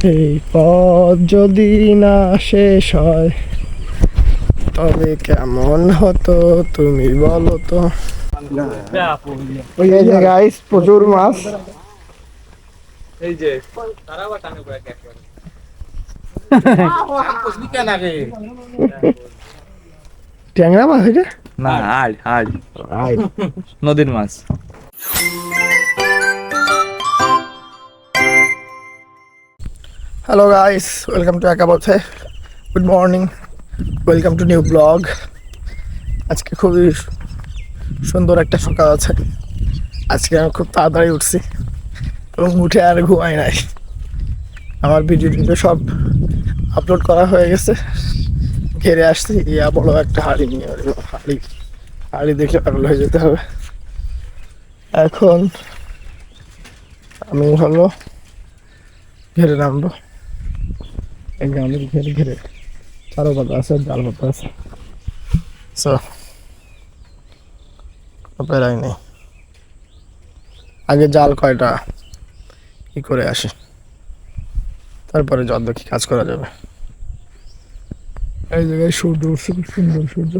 এই পথ যদি না শেষ হয় তবে কেমন হতো তুমি বলো তো। ওই যে গাইস প্রচুর মাছ, এই যে তারা আবার টানে পড়ে একবারে কুছবি কেন আগে ট্যাংরা মাছ এটা না আড় আড় আই। নদীর মাছ। হ্যালো গাইস, ওয়েলকাম টু একা পথে। Good morning, welcome to new blog. আজকে খুবই সুন্দর একটা সকাল আছে। আজকে আমি খুব তাড়াতাড়ি উঠছি এবং উঠে আর ঘুমাই নাই। আমার ভিডিও সব আপলোড করা হয়ে গেছে। ঘেরে আসছি ইয়া বড় একটা হাঁড়ি নিয়ে, হাঁড়ি দেখে পাগল হয়ে যেতে হবে। এখন আমি হলো ঘেরে নামবো। এই গ্রামের ঘেরে ঘেরে চারো পাতা আছে, জাল পাতা আছে, পেরাই নেই। আগে জাল কয়টা কি করে আসে, তারপরে যত দেখি কাজ করা যাবে। এই জায়গায় সূর্য উঠছে, খুব সুন্দর সূর্য।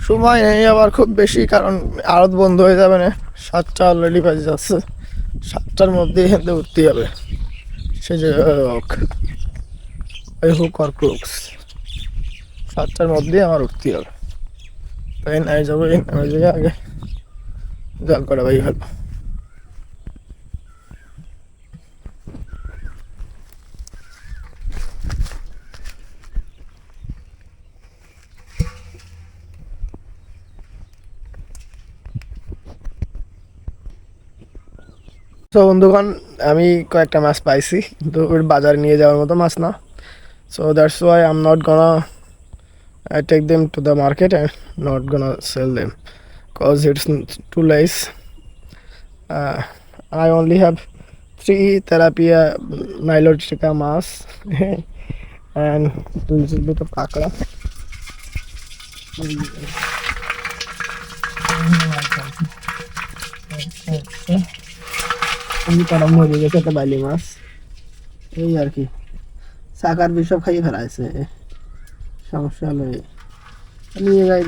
সময় নেই আবার খুব বেশি, কারণ আড়ত বন্ধ হয়ে যাবে না। 7টা অলরেডি বাজে যাচ্ছে, 7টার মধ্যে এখান উঠতে হবে। সে যে হোক আর ক্রুকস, 7টার মধ্যেই আমার উঠতে হবে। তাই নাই যাবো, এই নামে জায়গায় আগে জাল করা ভাই ভালো। তো বন্ধুগণ, আমি কয়েকটা মাছ পাইছি, কিন্তু ওর বাজারে নিয়ে যাওয়ার মতো মাছ না। So that's why I am not gonna take them to the market and not gonna sell them, cause it's too less. I only have 3 tilapia nilotica mass and little bit of kakra. কড়া মরে গেছে একটা বাইলি মাছ, এই আর কি। শাকার বিষব খাইয়ে ফেলাইছে, সমস্যা হলো নিয়ে যাই।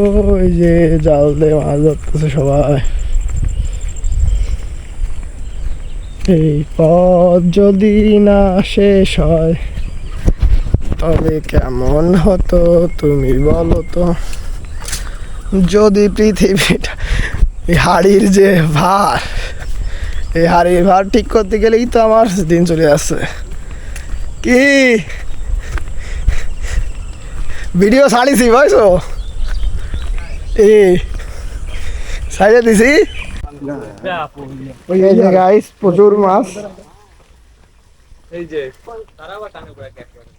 ওই যে জাল দিয়ে মাছ ধরতেছে সবাই। এই পথ যদি না শেষ হয় তবে কেমন হতো তুমি বলো তো। যদি পৃথিবীটা, এই হাড়ির যে ভার, এই হাড়ির ভার ঠিক করতে গেলেই তো আমার দিন চলে যাচ্ছে। কি ভিডিও ছাড়িছি বুঝছো, এই সাইডে দিছি। ওই যে গাইস প্রচুর মাছ, এই যে তারা আবার টানে পড়ে একবারে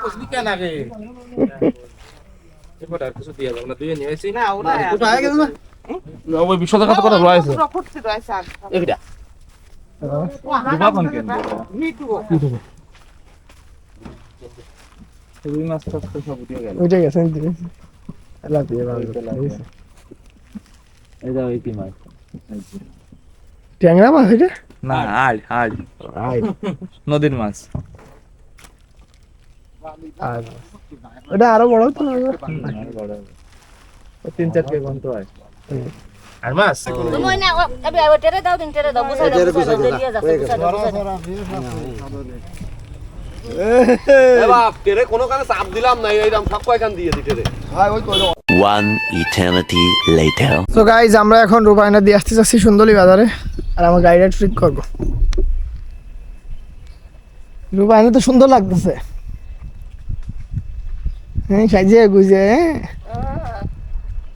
কুছবি কেন আগে এবার আর কিছু দিয়ে দাও না, দুই নিয়ে আসি না ওটা কোথায় গেল না ওই বিশ্বদা কত করে রয়েছে এইটা দুবা কোন কেন এই মাছ তো সব দিয়ে গেল। ওইটা গেছে এলা দিয়ে ভালো এই দাও এই কি মাছ ট্যাংরা মাছ এটা না আড় আড় আই। নদীর মাছ। আর ওটা আরো বড় তো, বড় 3-4 কেজি ঘন্টা হয় আর মাছ তুমি না আবে টেরে দাও দিন টেরে দাও বুঝাই দাও দিয়ে যাচ্ছে এ বাপ টেরে কোনো কানে চাপ দিলাম না, এইরকম সব কয়খান দিয়ে দি টেরে। One eternity later. তো গাইজ আমরা এখন রূপায়ণা দিয়ে আসতে চাচ্ছি সুন্দরী বাজারে, আর আমার গাড়িটা ট্রিক করবো। রূপায়ণা তো সুন্দর লাগতেছে, হ্যাঁ সাজিয়ে গুজে,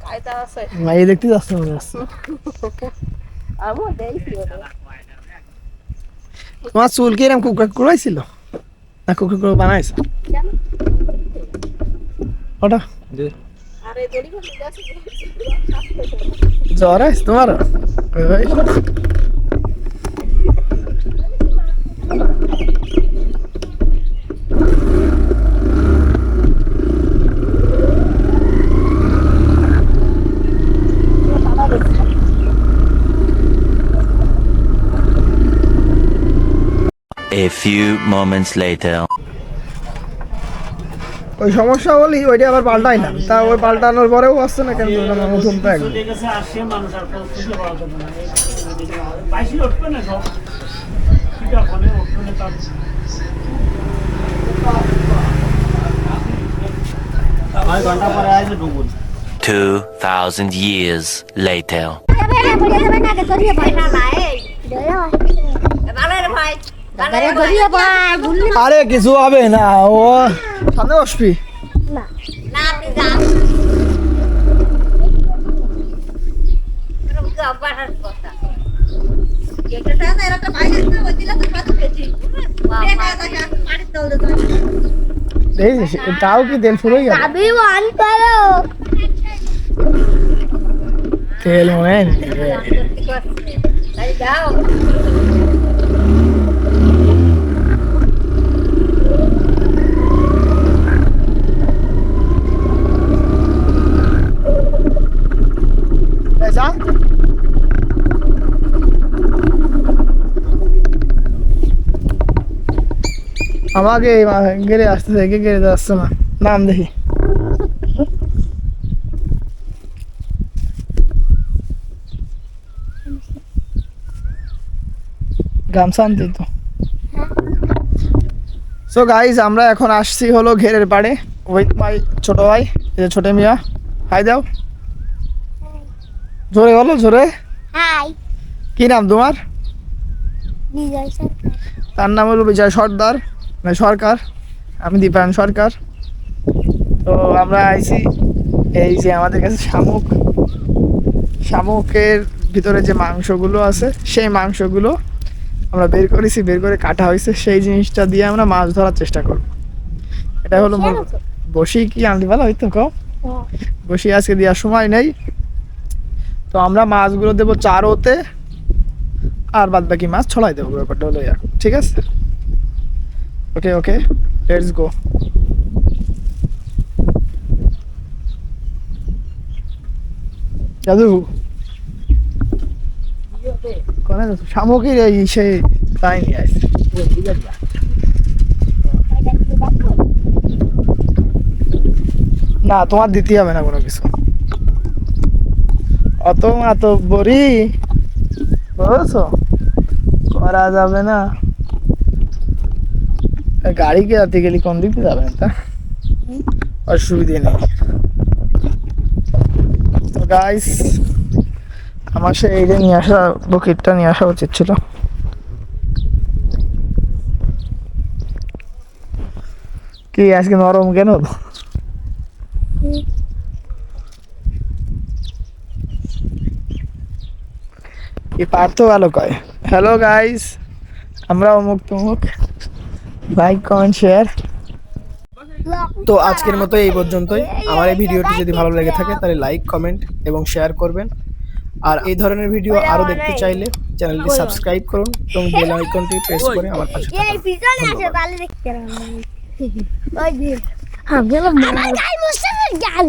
কাইতা আছে মাই দেখতে যাচ্ছে মনে হচ্ছে। আমু দেখি তোমার চুল কি এরকম কুকড়া কুড়াইছিল না কুকড়া করে বানাইছে ওটা? আরে দড়ি করে যাচ্ছে জ্বর আছে তোমার? A few moments later. ওই সমস্যা হলি ওইটা আবার পাল্টাই না, তা ওই পাল্টানোর পরেও আসছে না কেন? নতুন তো একদম দেখেছে আসছে মানুষ আর খুঁজে পাওয়া যাবে না। বাইশে উঠবে না সব, সেটা ফোনে উঠবে না তার 2,000 years later. আরে কিছু হবে না, ও সামনে বসবি। দেখিস তাও কি তেল ফুরোই গেল, তেল মনে হয় যা। আমাকে গেলে আসতেছে, একে গেলে আসছে না, নাম দেখি। গামছা আনতে তো। সো গাইজ আমরা এখন আসছি হলো ঘেরের পাড়ে উইথ মাই ছোট ভাই, এই যে ছোট মিয়া। হাই দাও, জোরে বলো জোরে। হাই, কি নাম তোমার? বিজয় সরকার। তার নাম হলো বিজয় সর্দার, মানে সরকার। আমি দীপায়ন সরকার। তো আমরা আইছি, এই যে আমাদের কাছে শামুকের ভিতরে যে মাংসগুলো আছে সেই মাংসগুলো আমরা বের করেছি, বের করে কাটা হয়েছে, সেই জিনিসটা দিয়ে আমরা মাছ ধরার চেষ্টা করব। এটা হলো বসি কি আনতে ভালো হয়তো কও, বসি আজকে দেওয়ার সময় নেই। তো আমরা মাছগুলো দেবো চারোতে, আর বাদ বাকি মাছ ছড়াই দেবো, ব্যাপারটা হলো এখন। ঠিক আছে, ওকে ওকে, লেটস গো। দাদু কোনে যাচ্ছ? শামুকের এই সেই তাই নিয়ে আসছে। না তোমার দিতে হবে না কোনো কিছু, অত মাতো বড়ি বুঝছো, করা যাবে না। গাড়ি কে রাতে গেলি কোন দিকে যাবেন, তা অসুবিধে নেই। তো গাইস আমার সে এই যে নিয়ে আসা বকেটটা নিয়ে আসা উচিত ছিল। কি আজকে নরম কেন? এই পার্থ ভালো কয়। হ্যালো গাইস, আমরা অমুক তমুক, লাইক কমেন্ট শেয়ার। তো আজকের মতো এই পর্যন্তই। আমার এই ভিডিওটি যদি ভালো লেগে থাকে তাহলে লাইক কমেন্ট এবং শেয়ার করবেন। আর এই ধরনের ভিডিও আরো দেখতে চাইলে চ্যানেলটি সাবস্ক্রাইব করুন এবং বেল আইকনটি প্রেস করে আমার পাশে থাকুন। এই পিছনে আছে তাহলে দেখতে পারবেন। ওই যে আমি গেলাম গাল